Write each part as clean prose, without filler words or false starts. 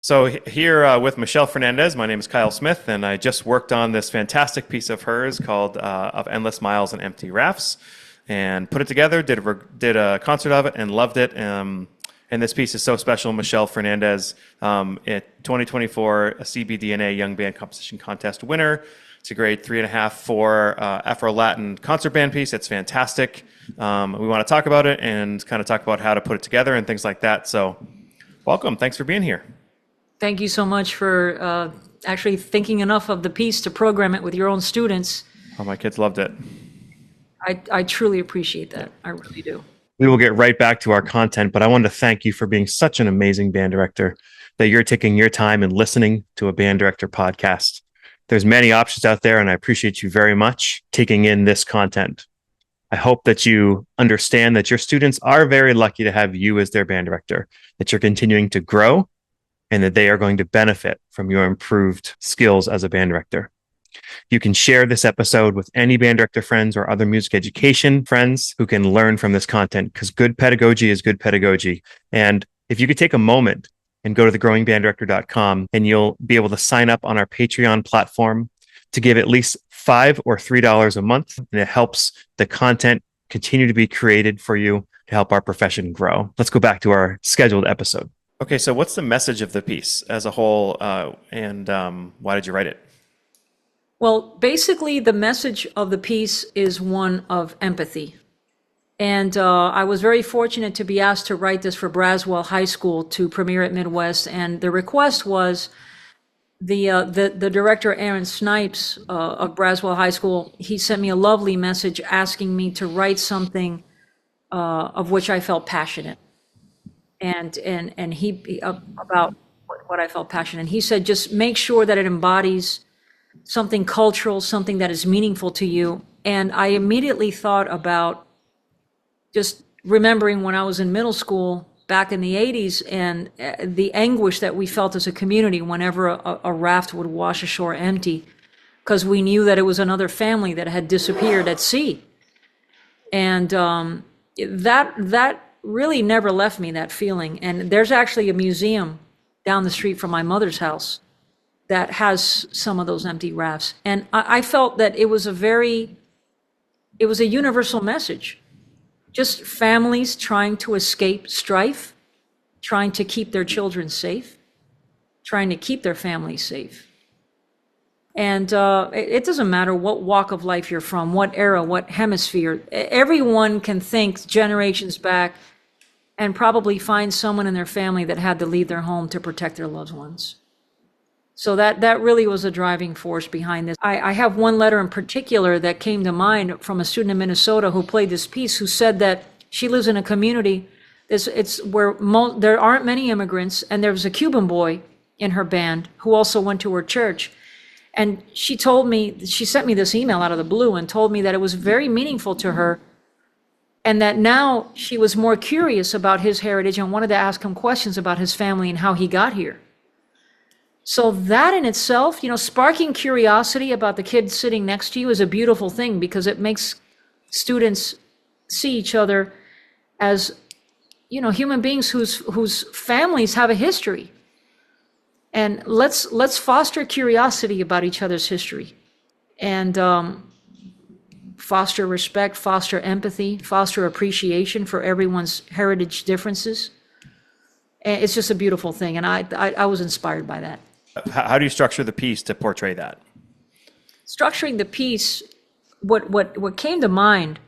So here with Michele Fernandez, my name is Kyle Smith, and I just worked on this fantastic piece of hers called "Of Endless Miles and Empty Rafts," and put it together. Did a concert of it and loved it. And this piece is so special. Michele Fernandez, in 2024, a CBDNA Young Band Composition Contest winner. It's a grade 3.5 for afro-latin concert band piece. It's fantastic. We want to talk about it and kind of talk about how to put it together and things like that. So, welcome. Thanks for being here. Thank you so much for actually thinking enough of the piece to program it with your own students. Oh, my kids loved it. I truly appreciate that. I really do. We will get right back to our content, but I wanted to thank you for being such an amazing band director, that you're taking your time and listening to a band director podcast. There's many options out there, and I appreciate you very much taking in this content. I hope that you understand that your students are very lucky to have you as their band director, that you're continuing to grow, and that they are going to benefit from your improved skills as a band director. You can share this episode with any band director friends or other music education friends who can learn from this content, because good pedagogy is good pedagogy. And if you could take a moment and go to thegrowingbanddirector.com, and you'll be able to sign up on our Patreon platform to give at least $5 or $3 a month. And it helps the content continue to be created for you to help our profession grow. Let's go back to our scheduled episode. Okay, so what's the message of the piece as a whole, and why did you write it? Well, basically, the message of the piece is one of empathy. And I was very fortunate to be asked to write this for Braswell High School to premiere at Midwest. And the request was the director, Aaron Snipes of Braswell High School. He sent me a lovely message asking me to write something of which I felt passionate. And he about what I felt passionate. And he said, just make sure that it embodies something cultural, something that is meaningful to you. And I immediately thought about just remembering when I was in middle school back in the 80s and the anguish that we felt as a community whenever a raft would wash ashore empty, because we knew that it was another family that had disappeared at sea. And that really never left me, that feeling. And there's actually a museum down the street from my mother's house that has some of those empty rafts. And I felt that it was a universal message. Just families trying to escape strife, trying to keep their children safe, trying to keep their families safe. And it doesn't matter what walk of life you're from, what era, what hemisphere. Everyone can think generations back and probably find someone in their family that had to leave their home to protect their loved ones. So that really was a driving force behind this. I have one letter in particular that came to mind from a student in Minnesota who played this piece, who said that she lives in a community it's where there aren't many immigrants, and there was a Cuban boy in her band who also went to her church. And she sent me this email out of the blue and told me that it was very meaningful to her, and that now she was more curious about his heritage and wanted to ask him questions about his family and how he got here. So that in itself, sparking curiosity about the kid sitting next to you is a beautiful thing, because it makes students see each other as, human beings whose families have a history. And let's foster curiosity about each other's history, and foster respect, foster empathy, foster appreciation for everyone's heritage differences. And it's just a beautiful thing, and I was inspired by that. How do you structure the piece to portray that? Structuring the piece, what came to mind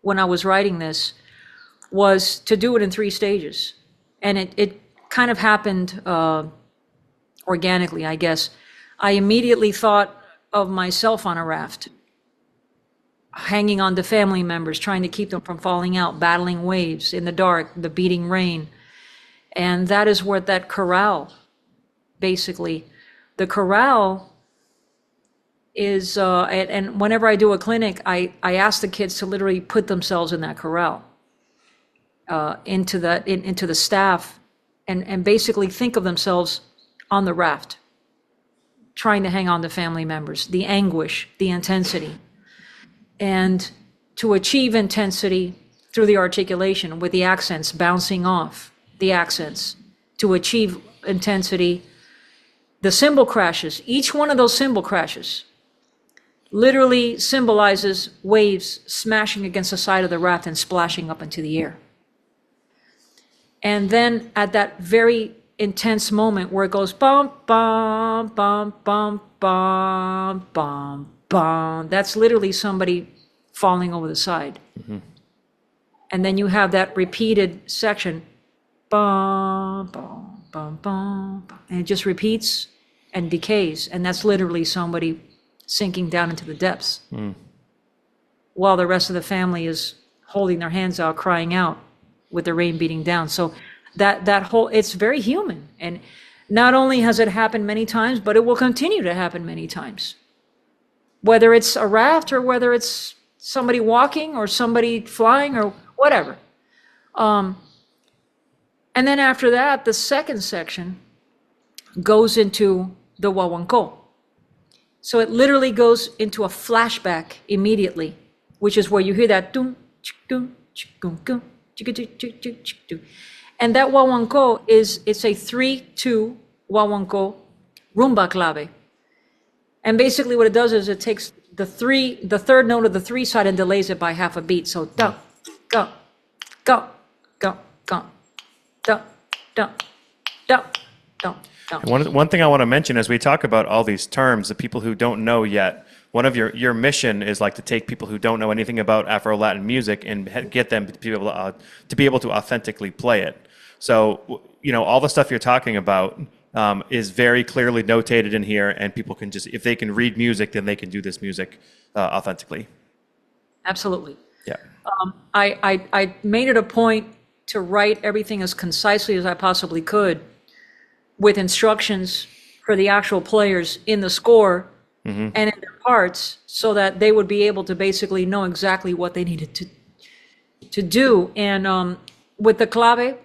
when I was writing this was to do it in 3 stages. And it kind of happened organically, I guess. I immediately thought of myself on a raft, hanging on to family members, trying to keep them from falling out, battling waves in the dark, the beating rain. And that is what that corral, basically, the corral is, and whenever I do a clinic, I ask the kids to literally put themselves in that corral, into the staff, and basically think of themselves on the raft, trying to hang on to family members, the anguish, the intensity, and to achieve intensity through the articulation with the accents bouncing off the accents, to achieve intensity The cymbal crashes, each one of those cymbal crashes literally symbolizes waves smashing against the side of the raft and splashing up into the air. And then at that very intense moment where it goes bum, bum, bum, bum, bum, bum, bum, that's literally somebody falling over the side. And then you have that repeated section, bum, bum, bum, bum, bum, and it just repeats and decays. And that's literally somebody sinking down into the depths while the rest of the family is holding their hands out, crying out with the rain beating down. So that whole, it's very human. And not only has it happened many times, but it will continue to happen many times. Whether it's a raft or whether it's somebody walking or somebody flying or whatever. And then after that, the second section goes into the wawanko. So it literally goes into a flashback immediately, which is where you hear that dum, dum, dum, dum, dum. And that wawanko it's a 3/2 wawanko rumba clave. And basically what it does is it takes the third note of the 3 side and delays it by half a beat. So da, go, go, go, go, da, da, da, da. One thing I want to mention as we talk about all these terms, the people who don't know yet, one of your mission is like to take people who don't know anything about Afro-Latin music and get them to be able to authentically play it. So, all the stuff you're talking about is very clearly notated in here, and people can just, if they can read music, then they can do this music authentically. Absolutely. Yeah. I made it a point to write everything as concisely as I possibly could, with instructions for the actual players in the score and in their parts, so that they would be able to basically know exactly what they needed to do. And with the clave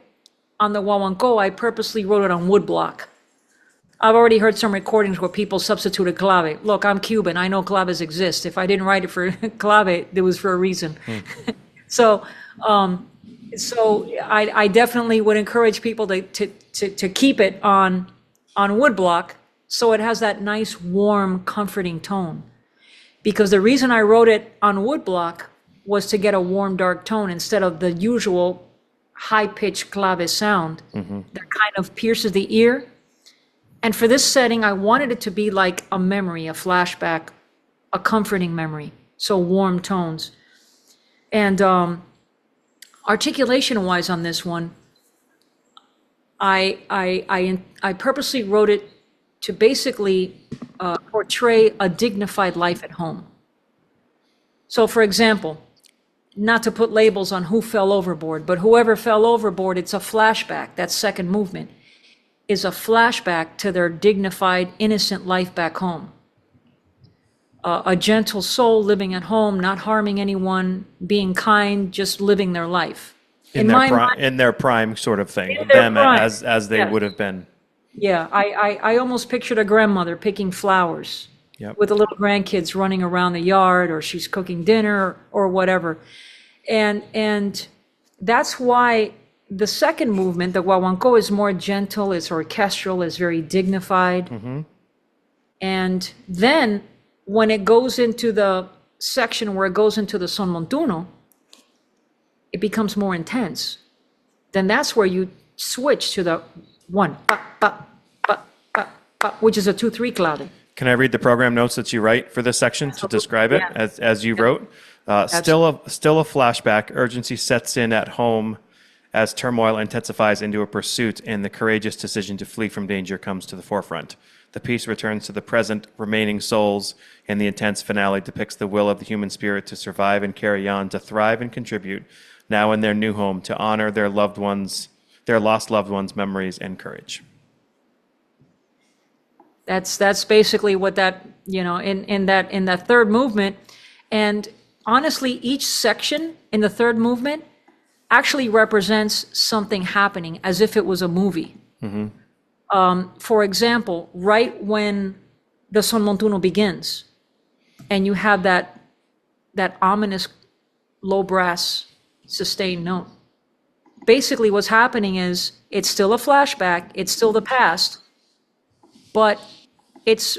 on the wawanko, I purposely wrote it on woodblock. I've already heard some recordings where people substituted clave. Look, I'm Cuban. I know claves exist. If I didn't write it for clave, it was for a reason. So I definitely would encourage people to keep it on woodblock, so it has that nice, warm, comforting tone. Because the reason I wrote it on woodblock was to get a warm, dark tone instead of the usual high-pitched clave sound that kind of pierces the ear. And for this setting, I wanted it to be like a memory, a flashback, a comforting memory. So warm tones. And articulation-wise on this one, I purposely wrote it to basically portray a dignified life at home. So for example, not to put labels on who fell overboard, but whoever fell overboard, it's a flashback. That second movement is a flashback to their dignified, innocent life back home. A gentle soul living at home, not harming anyone, being kind, just living their life. In their prime sort of thing, as they would have been. Yeah, I almost pictured a grandmother picking flowers with the little grandkids running around the yard, or she's cooking dinner or whatever. And that's why the second movement, the guaguancó, is more gentle, it's orchestral, it's very dignified. And then when it goes into the section where it goes into the son montuno, it becomes more intense. Then that's where you switch to the 1, pa, pa, pa, pa, pa, which is a 2/3 clave. Can I read the program notes that you write for this section to describe it as you wrote? Still a flashback. Urgency sets in at home as turmoil intensifies into a pursuit, and the courageous decision to flee from danger comes to the forefront. The piece returns to the present remaining souls, and the intense finale depicts the will of the human spirit to survive and carry on, to thrive and contribute, now in their new home, to honor their loved ones, their lost loved ones' memories and courage. That's basically what that, in that third movement. And honestly, each section in the third movement actually represents something happening as if it was a movie. For example, right when the son montuno begins, and you have that ominous low brass sustained note. Basically what's happening is it's still a flashback, it's still the past, but it's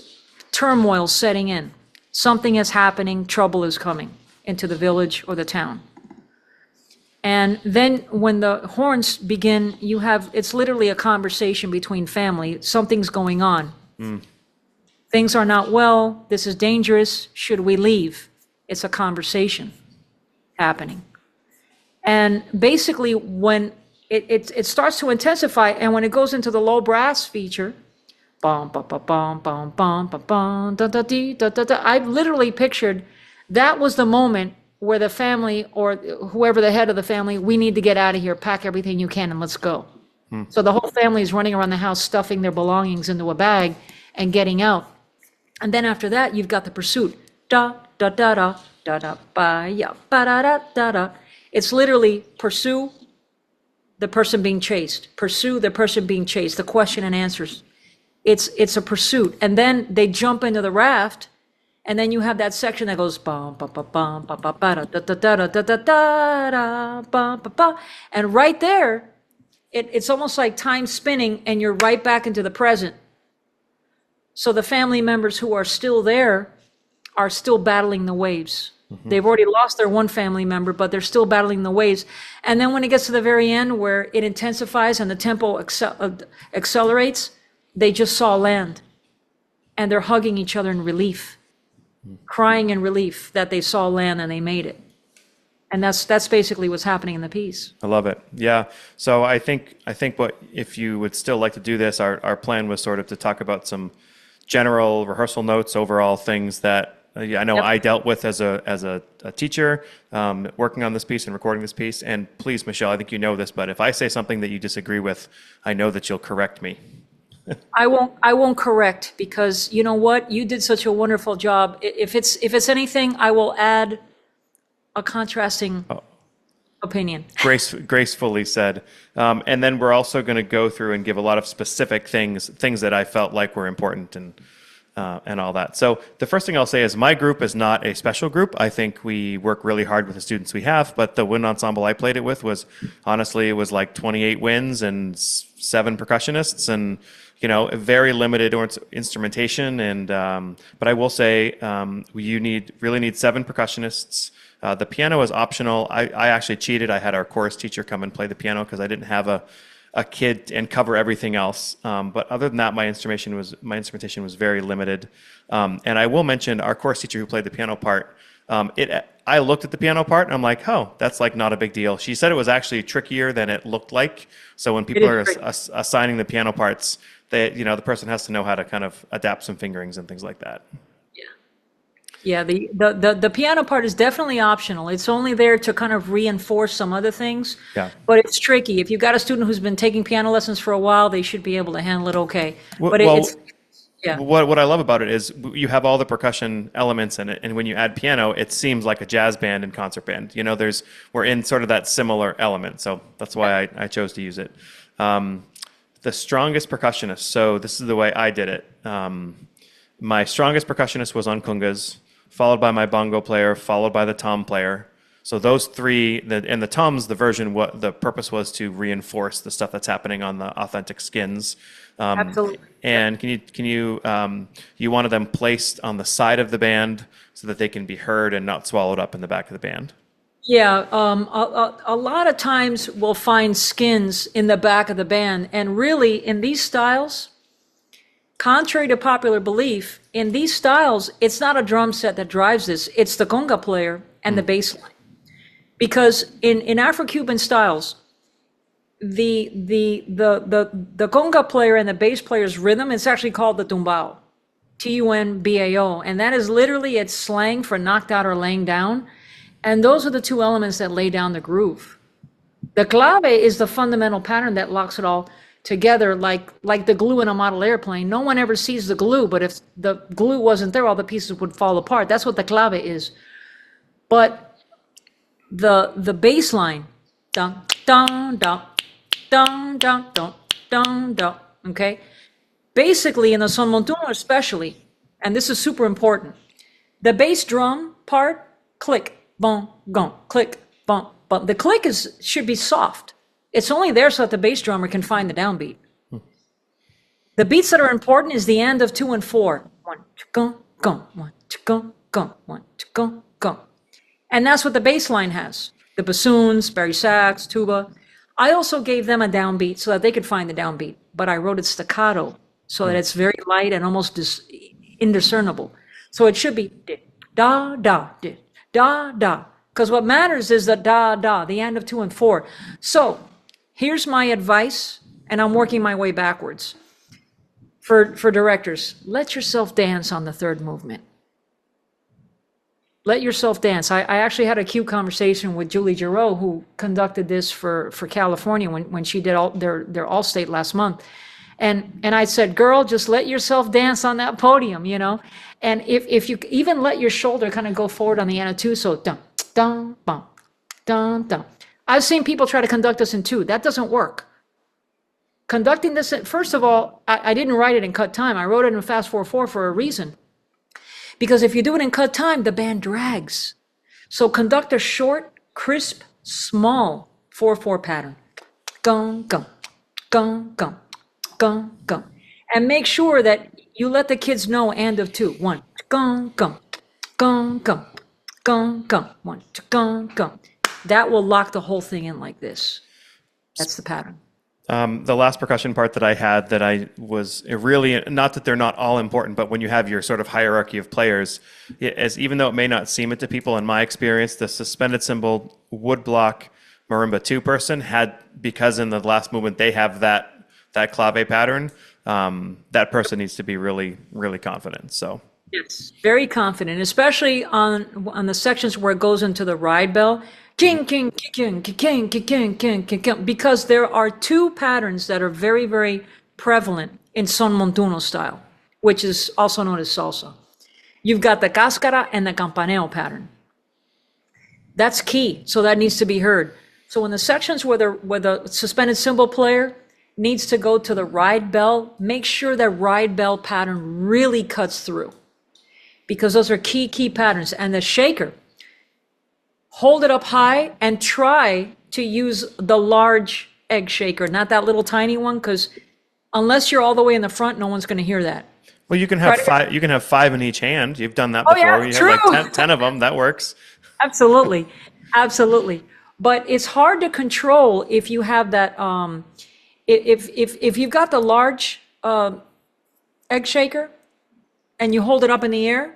turmoil setting in. Something is happening, trouble is coming into the village or the town. And then when the horns begin, it's literally a conversation between family. Something's going on. Things are not well. This is dangerous. Should we leave? It's a conversation happening. And basically, when it starts to intensify, and when it goes into the low brass feature, bum, bum, bum, bum, bum, bum, bum, bum, da, da, dee, da, da, da. I literally pictured that was the moment where the family or whoever the head of the family, we need to get out of here, pack everything you can, and let's go. So the whole family is running around the house, stuffing their belongings into a bag and getting out. And then after that, you've got the pursuit. Da, da, da, da, da, da, ba, ya, ba, da, da, da, da. It's literally pursue the person being chased, pursue the person being chased, the question and answers. It's a pursuit. And then they jump into the raft, and then you have that section that goes bum, bum, bum, bum, bum, bum, ba, da, da, da, da, da, da, da, da, bum, bum, bum. And right there, it's almost like time spinning, and you're right back into the present. So the family members who are still there are still battling the waves. They've already lost their one family member, but they're still battling the waves. And then when it gets to the very end where it intensifies and the tempo accelerates, they just saw land. And they're hugging each other in relief, crying in relief that they saw land and they made it. And that's basically what's happening in the piece. I love it. Yeah. So I think what, if you would still like to do this, our plan was sort of to talk about some general rehearsal notes, overall things that I know I dealt with as a teacher, working on this piece and recording this piece. And please, Michele, I think you know this, but if I say something that you disagree with, I know that you'll correct me. I won't correct, because you know what? You did such a wonderful job. If it's anything, I will add a contrasting opinion. Gracefully said. And then we're also going to go through and give a lot of specific things that I felt like were important and all that. So the first thing I'll say is my group is not a special group. I think we work really hard with the students we have, but the wind ensemble I played it with was, honestly, it was like 28 winds and 7 percussionists and, very limited instrumentation. And, but I will say, you really need 7 percussionists. The piano is optional. I actually cheated. I had our chorus teacher come and play the piano because I didn't have a kid and cover everything else. But other than that, my instrumentation was very limited. And I will mention our chorus teacher who played the piano part. I looked at the piano part and I'm like, oh, that's like not a big deal. She said it was actually trickier than it looked like. So when people are assigning the piano parts, the person has to know how to kind of adapt some fingerings and things like that. Yeah, the piano part is definitely optional. It's only there to kind of reinforce some other things. Yeah. But it's tricky. If you've got a student who's been taking piano lessons for a while, they should be able to handle it okay. But what I love about it is you have all the percussion elements in it, and when you add piano, it seems like a jazz band and concert band. We're in sort of that similar element, so that's why I chose to use it. The strongest percussionist. So this is the way I did it. My strongest percussionist was on congas, followed by my bongo player, followed by the tom player. So those three, and the toms, the purpose was to reinforce the stuff that's happening on the authentic skins. Absolutely. And you wanted them placed on the side of the band so that they can be heard and not swallowed up in the back of the band. Yeah, a lot of times we'll find skins in the back of the band, and really in these styles, contrary to popular belief, in these styles, it's not a drum set that drives this. It's the conga player and the bass line. Because in Afro-Cuban styles, the conga player and the bass player's rhythm is actually called the tumbao, Tumbao, and that is literally its slang for knocked out or laying down. And those are the two elements that lay down the groove. The clave is the fundamental pattern that locks it all together, like the glue in a model airplane. No one ever sees the glue, but if the glue wasn't there, all the pieces would fall apart. That's what the clave is. But the bass line, dun dun dun dun dun dun dun dun, okay? Basically, in the son montuno especially, and this is super important, the bass drum part, click, bon, gon, click, bon, bon. The click should be soft. It's only there so that the bass drummer can find the downbeat. The beats that are important is the end of 2 and 4. 1, 2, go, go, 1, 2, go, go, 1, 2, go, go. And that's what the bass line has. The bassoons, bari sax, tuba. I also gave them a downbeat so that they could find the downbeat, but I wrote it staccato so that it's very light and almost indiscernible. So it should be da, da, da, da. Because what matters is the da, da, the end of 2 and 4. So here's my advice, and I'm working my way backwards. For directors, let yourself dance on the third movement. Let yourself dance. I actually had a cute conversation with Julie Giroux, who conducted this for California when she did their All-State last month. And I said, girl, just let yourself dance on that podium, you know? And if you even let your shoulder kind of go forward on the end of 2, so dun, dun, bum, dun, dun. I've seen people try to conduct this in 2. That doesn't work. Conducting this, first of all, I didn't write it in cut time. I wrote it in fast 4/4 for a reason. Because if you do it in cut time, the band drags. So conduct a short, crisp, small 4/4 pattern. Gong, gong, gong, gong, gong, gong. And make sure that you let the kids know end of 2. 1, gong, gong, gong, gong, gong, gong. 1, gong, gong. That will lock the whole thing in like this. That's the pattern. The last percussion part that I had that I was really, not that they're not all important, but when you have your sort of hierarchy of players, as even though it may not seem it to people, in my experience, the suspended cymbal woodblock marimba 2 person had, because in the last movement they have that clave pattern, that person needs to be really, really confident. So yes, very confident, especially on the sections where it goes into the ride bell. King, king, king, king, king, king, king, king, because there are 2 patterns that are very, very prevalent in son montuno style, which is also known as salsa. You've got the cáscara and the campaneo pattern. That's key, so that needs to be heard. So in the sections where the suspended cymbal player needs to go to the ride bell, make sure that ride bell pattern really cuts through, because those are key patterns. And the shaker, hold it up high and try to use the large egg shaker, not that little tiny one, because unless you're all the way in the front, no one's going to hear that. Well, you can have 5. You can have 5 in each hand. You've done that before. Yeah, you true. have like 10 of them. That works. Absolutely, absolutely. But it's hard to control if you have that. If you've got the large egg shaker and you hold it up in the air,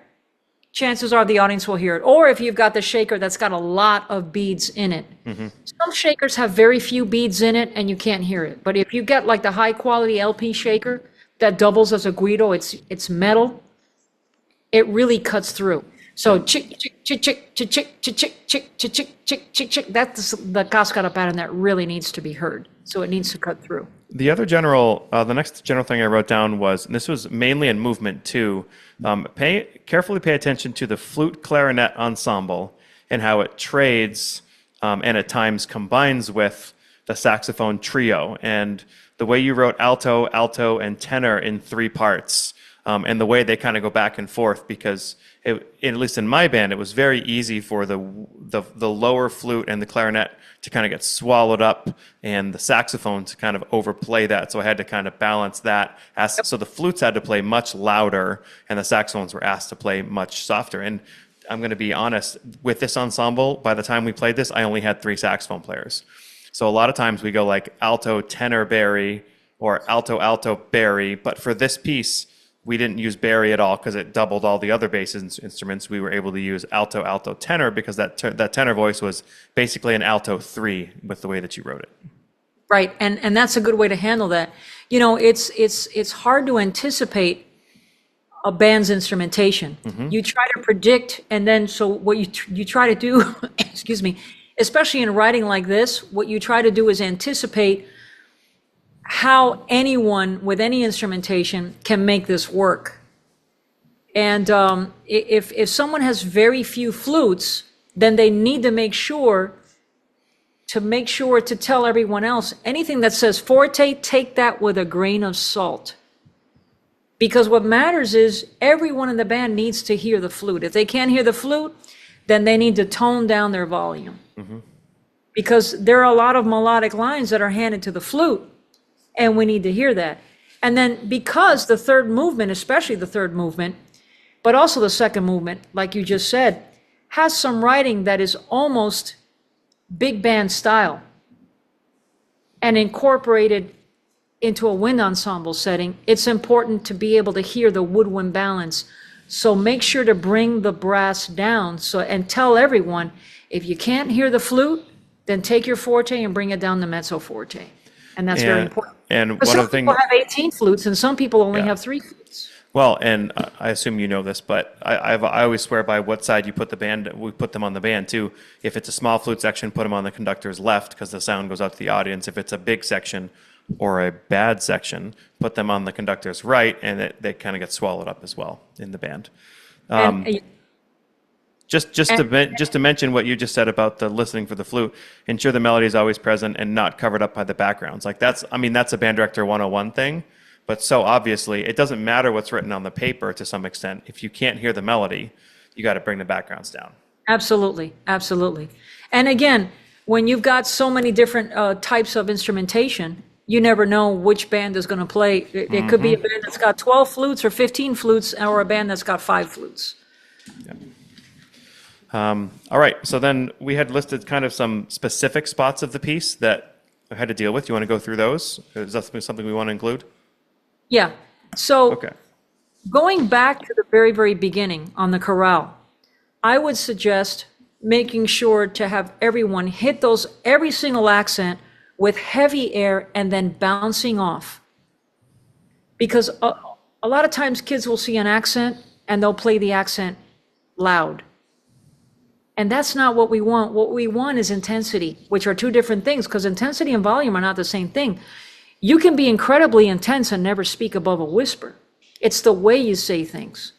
chances are the audience will hear it. Or if you've got the shaker that's got a lot of beads in it. Mm-hmm. Some shakers have very few beads in it and you can't hear it. But if you get like the high quality LP shaker that doubles as a guido, it's metal, it really cuts through. So chick, chick, chick, chick, chick, chick, chick, chick, chick, chick, chick, chick, chick, that's the cascada pattern that really needs to be heard. So it needs to cut through. The next general thing I wrote down was, and this was mainly in movement too, carefully pay attention to the flute clarinet ensemble and how it trades and at times combines with the saxophone trio. And the way you wrote alto, alto, and tenor in 3 parts, and the way they kind of go back and forth, because at least in my band, it was very easy for the lower flute and the clarinet to kind of get swallowed up and the saxophone to kind of overplay that. So I had to kind of balance that. So the flutes had to play much louder and the saxophones were asked to play much softer. And I'm going to be honest, with this ensemble, by the time we played this, I only had 3 saxophone players. So a lot of times we go like alto, tenor, bari, or alto, alto, bari. But for this piece, we didn't use bari at all because it doubled all the other bass instruments. We were able to use alto, alto, tenor because that tenor voice was basically an alto 3 with the way that you wrote it. Right, and that's a good way to handle that. You know, it's hard to anticipate a band's instrumentation. Mm-hmm. You try to predict, and then so what you try to do, excuse me, especially in writing like this, what you try to do is anticipate how anyone with any instrumentation can make this work. And if someone has very few flutes, then they need to make sure to tell everyone else, anything that says forte, take that with a grain of salt. Because what matters is everyone in the band needs to hear the flute. If they can't hear the flute, then they need to tone down their volume. Mm-hmm. Because there are a lot of melodic lines that are handed to the flute, and we need to hear that. And then because the third movement, especially the third movement, but also the second movement, like you just said, has some writing that is almost big band style and incorporated into a wind ensemble setting, it's important to be able to hear the woodwind balance. So make sure to bring the brass down and tell everyone, if you can't hear the flute, then take your forte and bring it down to mezzo forte. And that's very important. And Because one of some the things, people have 18 flutes and some people only Yeah. have 3 flutes. well, and I assume you know this, but I always swear by what side you put the band. We put them on the band too. If it's a small flute section, put them on the conductor's left because the sound goes out to the audience. If it's a big section or a bad section, put them on the conductor's right, and they kind of get swallowed up as well in the band. And Just to mention what you just said about the listening for the flute, ensure the melody is always present and not covered up by the backgrounds. Like that's a band director 101 thing, but so obviously it doesn't matter what's written on the paper to some extent. If you can't hear the melody, you got to bring the backgrounds down. Absolutely, absolutely. And again, when you've got so many different types of instrumentation, you never know which band is going to play. It could be a band that's got 12 flutes or 15 flutes, or a band that's got 5 flutes. Yeah. All right, so then we had listed kind of some specific spots of the piece that I had to deal with. You want to go through those? Is that something we want to include? Yeah. So Okay. going back to the very, very beginning on the chorale, I would suggest making sure to have everyone hit every single accent with heavy air and then bouncing off. Because a lot of times kids will see an accent and they'll play the accent loud. And that's not what we want. What we want is intensity, which are two different things, because intensity and volume are not the same thing. You can be incredibly intense and never speak above a whisper. It's the way you say things.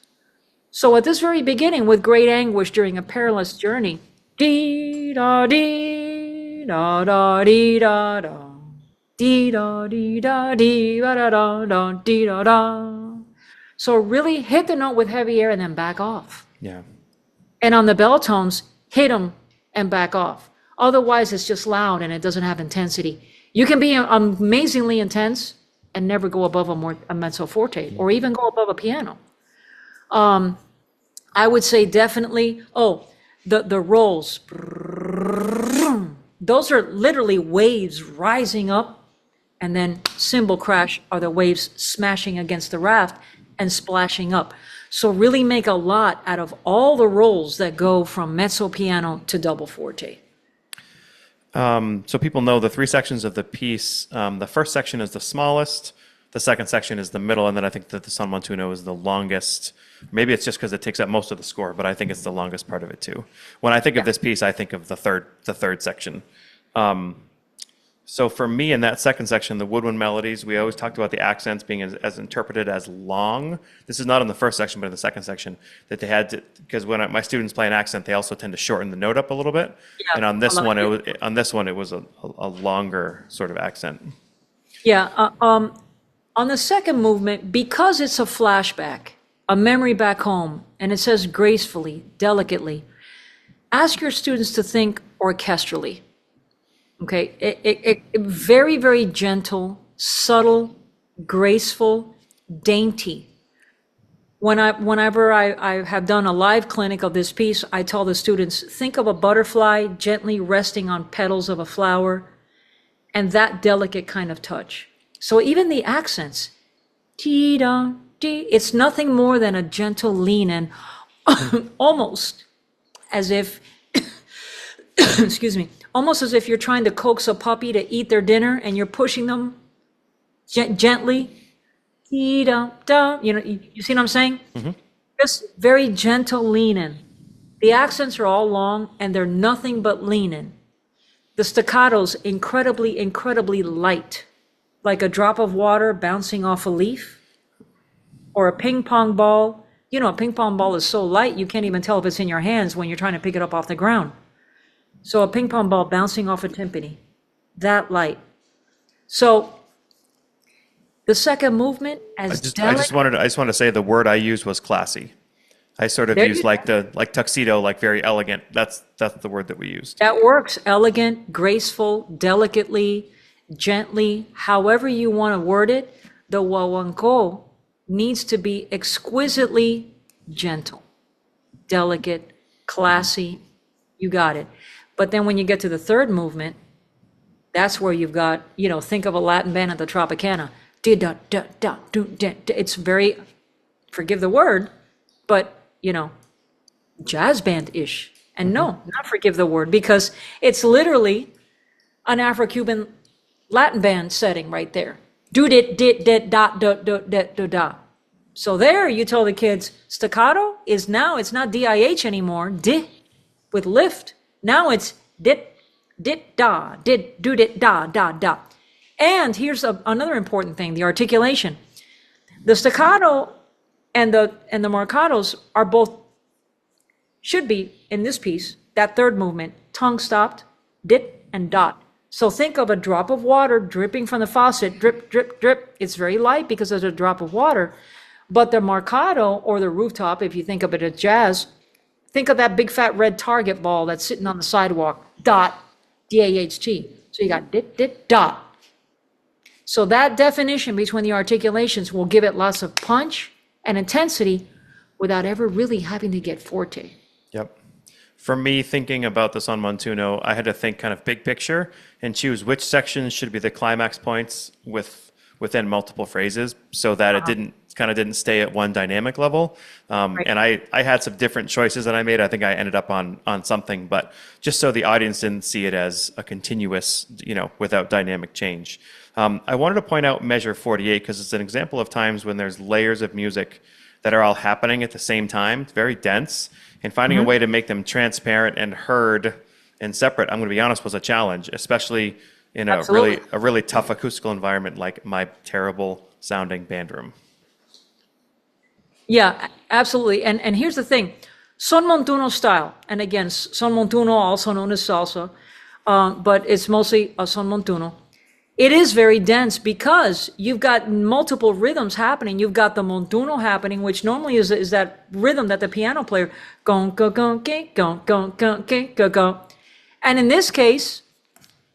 So at this very beginning, with great anguish during a perilous journey, dee da dee da da dee da da, dee da dee da dee da da da da dee da da. So really hit the note with heavy air and then back off. Yeah. And on the bell tones, hit them and back off. Otherwise, it's just loud and it doesn't have intensity. You can be amazingly intense and never go above a mezzo forte or even go above a piano. I would say definitely, the rolls. Those are literally waves rising up, and then cymbal crash are the waves smashing against the raft and splashing up. So really make a lot out of all the rolls that go from mezzo piano to double forte. So people know the 3 sections of the piece. The first section is the smallest. The second section is the middle, and then I think that the San Juan Tuno is the longest. Maybe it's just because it takes up most of the score, but I think it's the longest part of it too. When I think of this piece, I think of the third section. So for me, in that second section, the woodwind melodies, we always talked about the accents being as interpreted as long. This is not in the first section, but in the second section, that they had to, because when my students play an accent, they also tend to shorten the note up a little bit. Yeah, and on this one, it was a longer sort of accent. Yeah, on the second movement, because it's a flashback, a memory back home, and it says gracefully, delicately, ask your students to think orchestrally. Okay, it very, very gentle, subtle, graceful, dainty. Whenever I have done a live clinic of this piece, I tell the students, think of a butterfly gently resting on petals of a flower, and that delicate kind of touch. So even the accents, ti-da, ti, it's nothing more than a gentle lean in, almost as if, excuse me, almost as if you're trying to coax a puppy to eat their dinner and you're pushing them gently. Da, you see what I'm saying? Mm-hmm. Just very gentle lean in. The accents are all long and they're nothing but lean in. The staccato's incredibly, incredibly light, like a drop of water bouncing off a leaf or a ping pong ball. You know, a ping pong ball is so light you can't even tell if it's in your hands when you're trying to pick it up off the ground. So a ping pong ball bouncing off a timpani, that light. So the second movement, I just wanted to say the word I used was classy. I sort of used like tuxedo, like very elegant. That's the word that we used. That works. Elegant, graceful, delicately, gently, however you want to word it. the guaguancó needs to be exquisitely gentle, delicate, classy. You got it. But then when you get to the third movement, that's where you've got, think of a Latin band at the Tropicana. It's very, forgive the word, but, jazz band-ish. And no, not forgive the word, because it's literally an Afro-Cuban Latin band setting right there. Do dit dit dit da da da da da da. So there you tell the kids staccato is now, it's not DIH anymore, di with lift. Now it's dit dit da dit do dit da da da. And here's another important thing, the articulation. The staccato and the marcatos are both, should be in this piece, that third movement, tongue stopped, dit and dot. So think of a drop of water dripping from the faucet, drip, drip, drip. It's very light because there's a drop of water. But the marcato, or the rooftop, if you think of it as jazz, think of that big fat red target ball that's sitting on the sidewalk, dot, D-A-H-T. So you got dit, dit, dot. So that definition between the articulations will give it lots of punch and intensity without ever really having to get forte. Yep. For me, thinking about the Son Montuno, I had to think kind of big picture and choose which sections should be the climax points within multiple phrases, so that it didn't stay at one dynamic level. Right. And I had some different choices that I made. I think I ended up on something, but just so the audience didn't see it as a continuous, without dynamic change. I wanted to point out measure 48 because it's an example of times when there's layers of music that are all happening at the same time. It's very dense, and finding a way to make them transparent and heard and separate, I'm going to be honest, was a challenge, especially in a really tough acoustical environment like my terrible sounding band room. Yeah, absolutely. And here's the thing, Son Montuno style, and again, Son Montuno, also known as salsa, but it's mostly a Son Montuno. It is very dense because you've got multiple rhythms happening. You've got the montuno happening, which normally is that rhythm that the piano player gon go gon gon gon gon go. And in this case,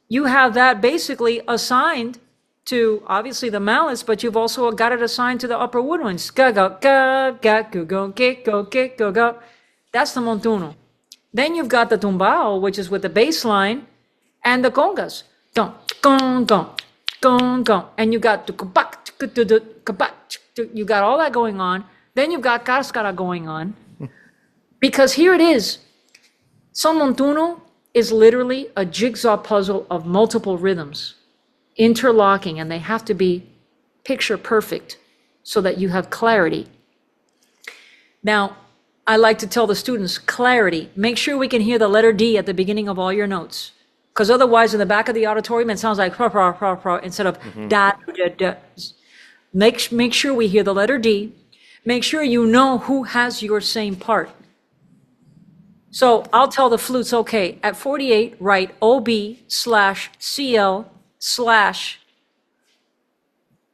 you have that basically assigned to obviously the mallets, but you've also got it assigned to the upper woodwinds. Ga go ga ga go go go go. That's the montuno. Then you've got the tumbao, which is with the bass line, and the congas. Gong, gong, gong, gong, gong. And you got the kabak, you got all that going on. Then you've got cascara going on. Because here it is. Son Montuno is literally a jigsaw puzzle of multiple rhythms interlocking, and they have to be picture perfect so that you have clarity. Now, I like to tell the students, clarity. Make sure we can hear the letter D at the beginning of all your notes. Because otherwise, in the back of the auditorium, it sounds like instead of da, da, da. Make sure we hear the letter D. Make sure you know who has your same part. So I'll tell the flutes, okay, at 48, write OB/CL/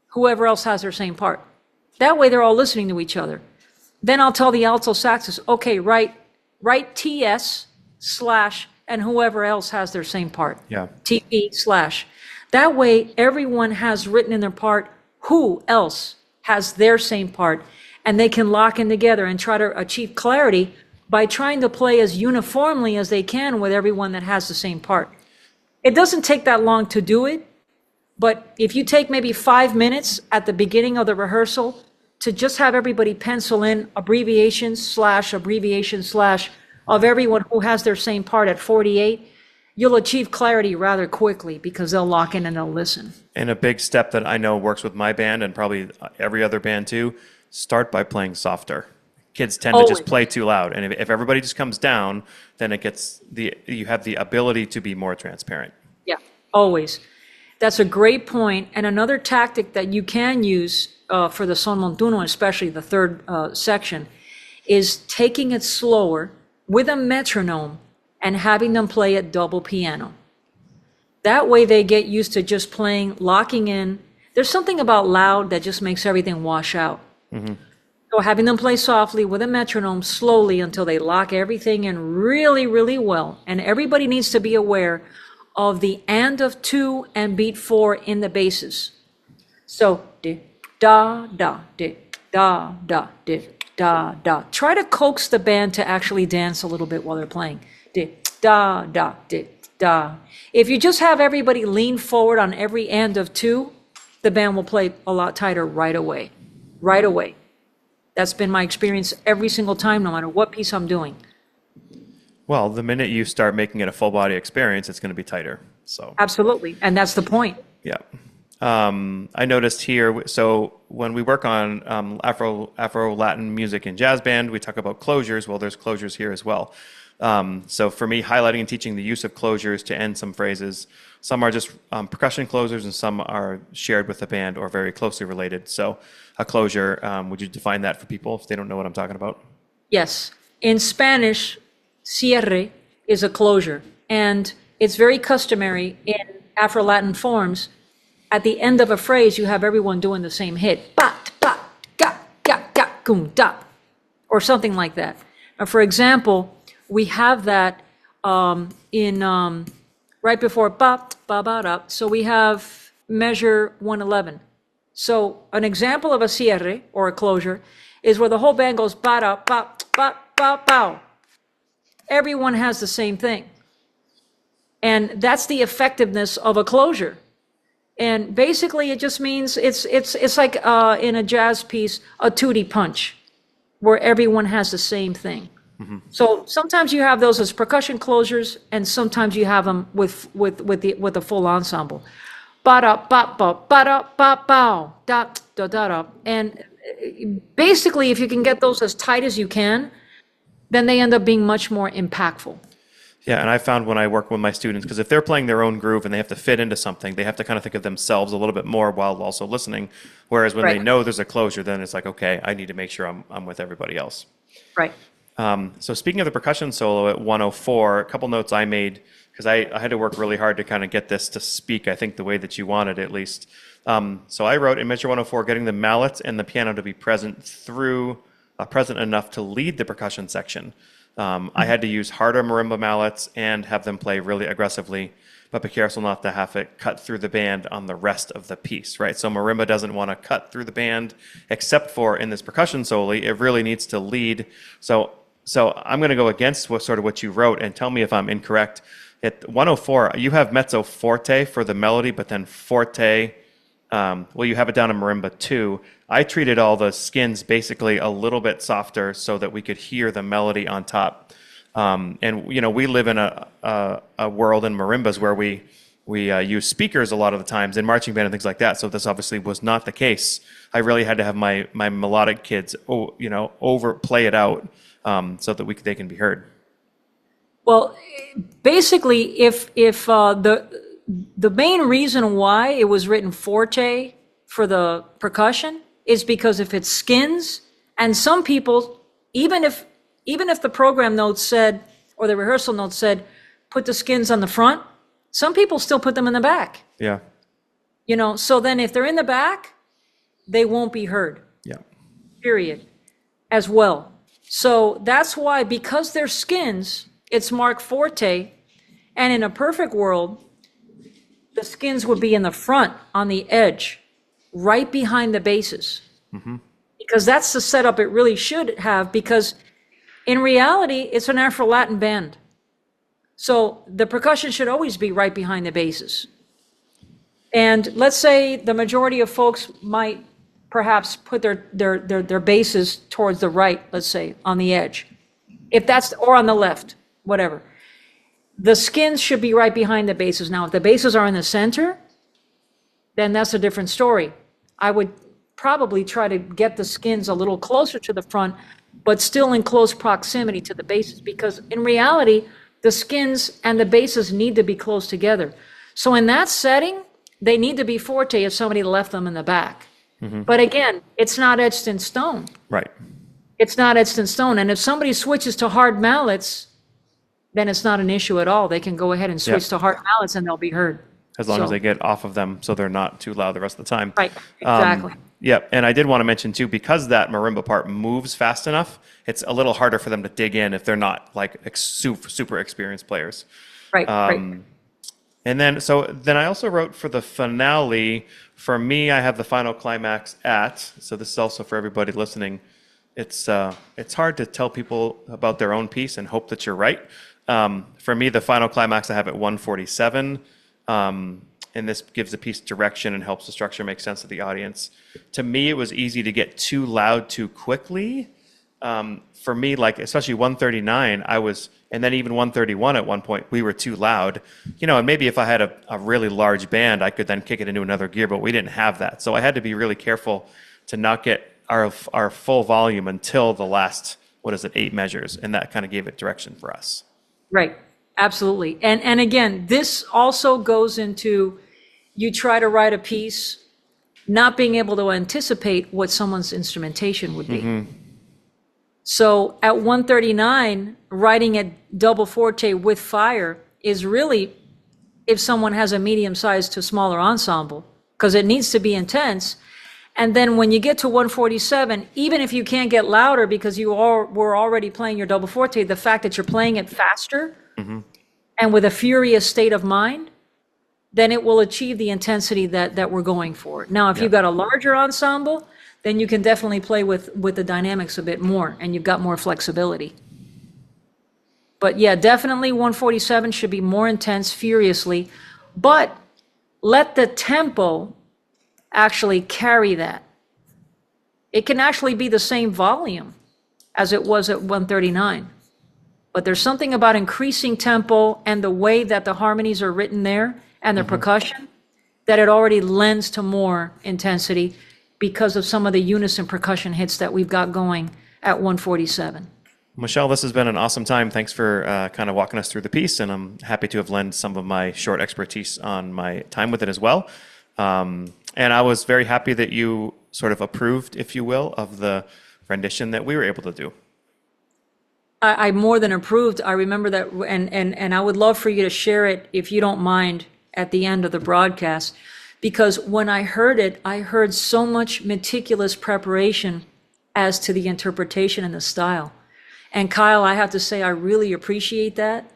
whoever else has their same part. That way they're all listening to each other. Then I'll tell the alto saxes, okay, write TS/ and whoever else has their same part. Yeah. TP/. That way, everyone has written in their part who else has their same part, and they can lock in together and try to achieve clarity by trying to play as uniformly as they can with everyone that has the same part. It doesn't take that long to do it, but if you take maybe 5 minutes at the beginning of the rehearsal to just have everybody pencil in abbreviations/ of everyone who has their same part at 48, you'll achieve clarity rather quickly because they'll lock in and they'll listen. And a big step that I know works with my band and probably every other band too, start by playing softer. Kids tend to just play too loud. And if everybody just comes down, then you have the ability to be more transparent. Yeah, always. That's a great point. And another tactic that you can use for the Son Montuno, especially the third section, is taking it slower with a metronome and having them play at double piano. That way they get used to just playing, locking in. There's something about loud that just makes everything wash out. So having them play softly with a metronome slowly until they lock everything in really, really well. And everybody needs to be aware of the and of 2 and beat 4 in the basses. So, da, da, di, da, da, di, da, da. Try to coax the band to actually dance a little bit while they're playing. Di, da, da, di, da. If you just have everybody lean forward on every end of two, the band will play a lot tighter right away. Right away. That's been my experience every single time, no matter what piece I'm doing. Well, the minute you start making it a full body experience, it's going to be tighter. So Absolutely. And that's the point. yeah. I noticed here, so when we work on Afro-Latin music and jazz band, we talk about closures. Well, there's closures here as well. So for me, highlighting and teaching the use of closures to end some phrases. Some are just percussion closures and some are shared with the band or very closely related. So a closure, would you define that for people if they don't know what I'm talking about? Yes. In Spanish, cierre is a closure. And it's very customary in Afro-Latin forms. At the end of a phrase, you have everyone doing the same hit. Bat, bat, ga, ga, ga, kum, da. Or something like that. For example, we have that in right before ba, ba, ba, da. So we have measure 111. So an example of a cierre, or a closure, is where the whole band goes ba, da, ba, ba, ba, bow. Everyone has the same thing. And that's the effectiveness of a closure. And basically, it just means it's like in a jazz piece, a tutti punch, where everyone has the same thing. Mm-hmm. So sometimes you have those as percussion closures, and sometimes you have them with the full ensemble. Ba da ba ba ba da ba bow da da da da. And basically, if you can get those as tight as you can, then they end up being much more impactful. Yeah, and I found when I work with my students, because if they're playing their own groove and they have to fit into something, they have to kind of think of themselves a little bit more while also listening. Whereas when they know there's a closure, then it's like, okay, I need to make sure I'm with everybody else. Right. So speaking of the percussion solo at 104, a couple notes I made, because I had to work really hard to kind of get this to speak, I think, the way that you wanted at least. So I wrote in measure 104, getting the mallets and the piano to be present enough to lead the percussion section. I had to use harder marimba mallets and have them play really aggressively, but be careful not to have it cut through the band on the rest of the piece, right? So marimba doesn't want to cut through the band, except for in this percussion solo, it really needs to lead. So I'm going to go against what you wrote and tell me if I'm incorrect. At 104, you have mezzo forte for the melody, but then forte, you have it down in marimba too. I treated all the skins basically a little bit softer so that we could hear the melody on top. And we live in a world in marimbas where we use speakers a lot of the times in marching band and things like that. So this obviously was not the case. I really had to have my melodic kids, overplay it out so that they can be heard. Well, basically, if the main reason why it was written forte for the percussion is because if it skins, and some people, even if the program notes said, or the rehearsal notes said, put the skins on the front, some people still put them in the back. Yeah. So then if they're in the back, they won't be heard. Yeah. Period. As well. So that's why, because they're skins, it's marked forte, and in a perfect world, the skins would be in the front on the edge, right behind the basses. Mm-hmm. Because that's the setup it really should have, because in reality, it's an Afro-Latin band. So the percussion should always be right behind the basses. And let's say the majority of folks might perhaps put their basses towards the right, let's say, on the edge. Or on the left, whatever. The skins should be right behind the basses. Now, if the basses are in the center, then that's a different story. I would probably try to get the skins a little closer to the front, but still in close proximity to the basses, because in reality, the skins and the basses need to be close together. So in that setting, they need to be forte if somebody left them in the back. Mm-hmm. But again, it's not etched in stone. Right. It's not etched in stone. And if somebody switches to hard mallets, then it's not an issue at all. They can go ahead and switch to hard mallets and they'll be heard. As long as they get off of them so they're not too loud the rest of the time. Right, exactly. Yep, and I did want to mention too, because that marimba part moves fast enough, it's a little harder for them to dig in if they're not like super experienced players. Right, right. And then I also wrote for the finale. For me, I have the final climax at. So this is also for everybody listening. It's hard to tell people about their own piece and hope that you're right. For me, the final climax I have at 147. And this gives the piece direction and helps the structure make sense to the audience. To me, it was easy to get too loud too quickly. For me, like especially 139, and then even 131 at one point, we were too loud. And maybe if I had a really large band, I could then kick it into another gear, but we didn't have that. So I had to be really careful to not get our full volume until the last, 8 measures, and that kind of gave it direction for us. Right, absolutely. And again, this also goes into, you try to write a piece not being able to anticipate what someone's instrumentation would be. So at 139, writing at double forte with fire is really if someone has a medium-sized to smaller ensemble, because it needs to be intense. And then when you get to 147, even if you can't get louder because were already playing your double forte, the fact that you're playing it faster and with a furious state of mind, then it will achieve the intensity that we're going for. Now, if you've got a larger ensemble, then you can definitely play with the dynamics a bit more, and you've got more flexibility. But yeah, definitely 147 should be more intense, furiously, but let the tempo actually carry that. It can actually be the same volume as it was at 139. But there's something about increasing tempo and the way that the harmonies are written there and the percussion that it already lends to more intensity because of some of the unison percussion hits that we've got going at 147. Michele, this has been an awesome time. Thanks for kind of walking us through the piece, and I'm happy to have lent some of my short expertise on my time with it as well. And I was very happy that you sort of approved, if you will, of the rendition that we were able to do. I more than approved. I remember that, and I would love for you to share it, if you don't mind, at the end of the broadcast, because when I heard it, I heard so much meticulous preparation as to the interpretation and the style. And Kyle, I have to say, I really appreciate that,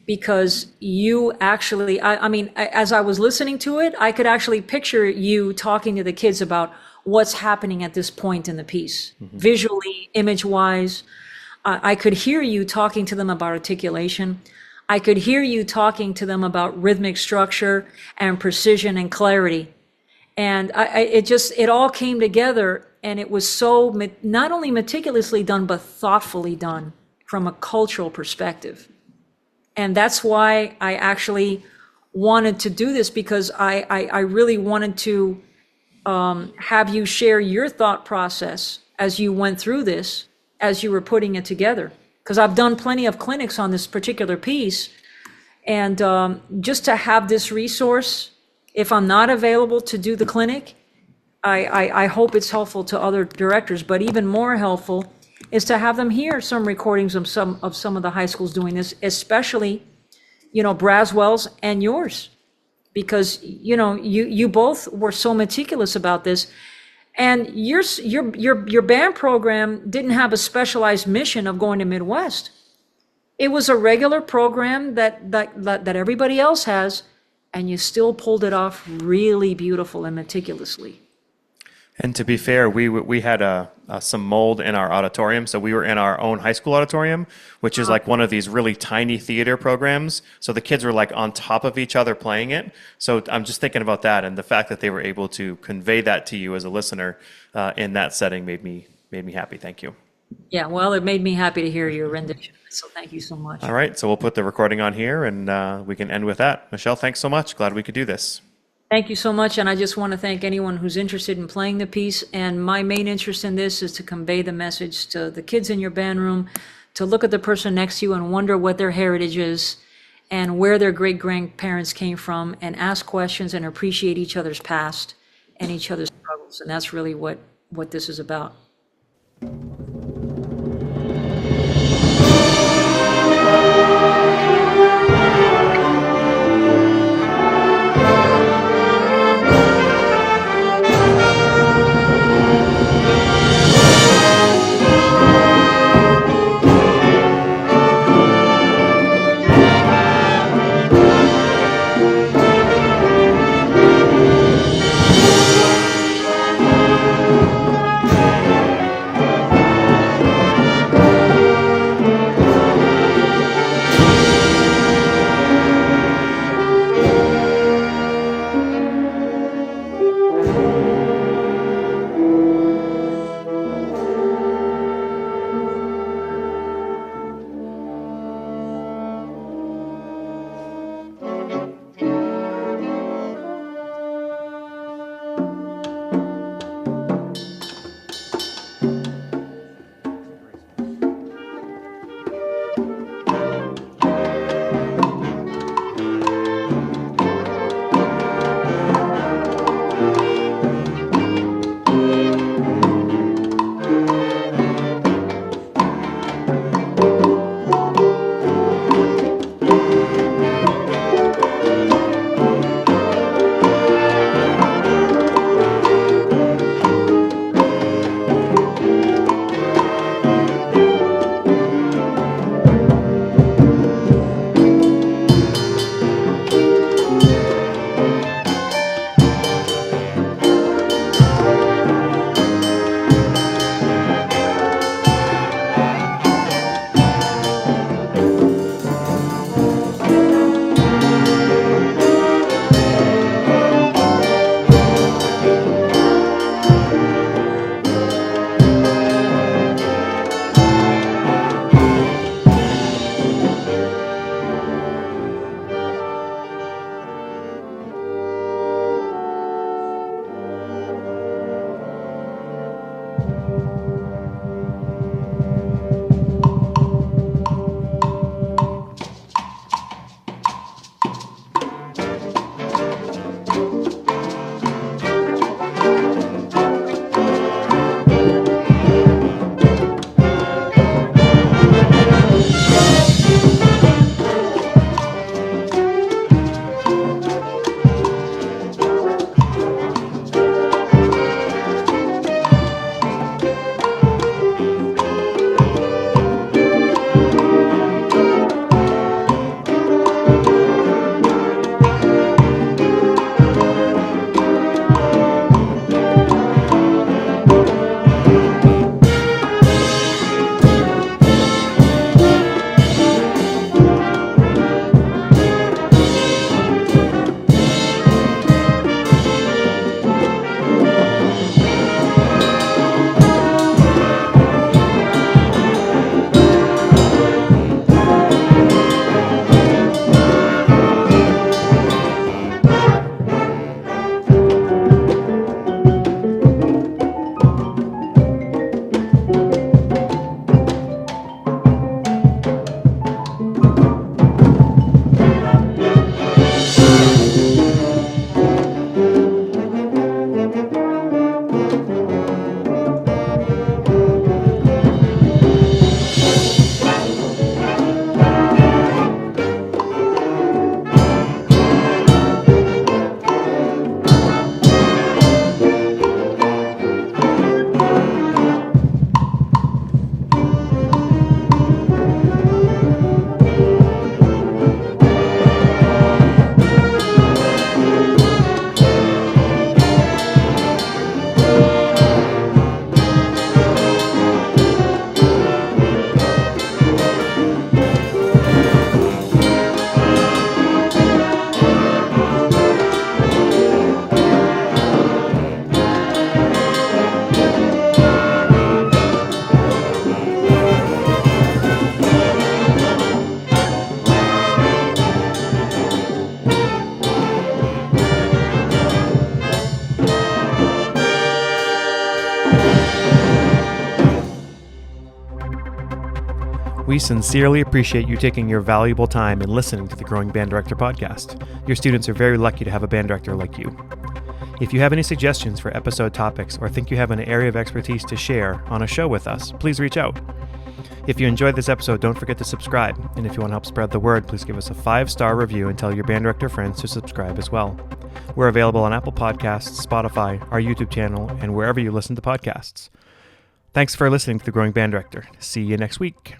because you actually, I mean, as I was listening to it, I could actually picture you talking to the kids about what's happening at this point in the piece, visually, image-wise. I could hear you talking to them about articulation. I could hear you talking to them about rhythmic structure and precision and clarity. And it all came together, and it was so not only meticulously done, but thoughtfully done from a cultural perspective. And that's why I actually wanted to do this, because I really wanted to have you share your thought process as you went through this, as you were putting it together. Because I've done plenty of clinics on this particular piece, and just to have this resource, if I'm not available to do the clinic, I hope it's helpful to other directors, but even more helpful is to have them hear some recordings of some of the high schools doing this, especially, Braswell's and yours, because, you both were so meticulous about this. And your band program didn't have a specialized mission of going to Midwest. It was a regular program that everybody else has, and you still pulled it off really beautiful and meticulously. And to be fair, we had some mold in our auditorium. So we were in our own high school auditorium, which is like one of these really tiny theater programs. So the kids were like on top of each other playing it. So I'm just thinking about that, and the fact that they were able to convey that to you as a listener in that setting made me happy. Thank you. Yeah, well, it made me happy to hear your rendition. So thank you so much. All right, so we'll put the recording on here, and we can end with that. Michele, thanks so much. Glad we could do this. Thank you so much, and I just want to thank anyone who's interested in playing the piece. And my main interest in this is to convey the message to the kids in your band room, to look at the person next to you and wonder what their heritage is and where their great-grandparents came from, and ask questions and appreciate each other's past and each other's struggles. And that's really what this is about. We sincerely appreciate you taking your valuable time and listening to the Growing Band Director podcast. Your students are very lucky to have a band director like you. If you have any suggestions for episode topics or think you have an area of expertise to share on a show with us, please reach out. If you enjoyed this episode, don't forget to subscribe. And if you want to help spread the word, please give us a 5-star review and tell your band director friends to subscribe as well. We're available on Apple Podcasts, Spotify, our YouTube channel, and wherever you listen to podcasts. Thanks for listening to The Growing Band Director. See you next week.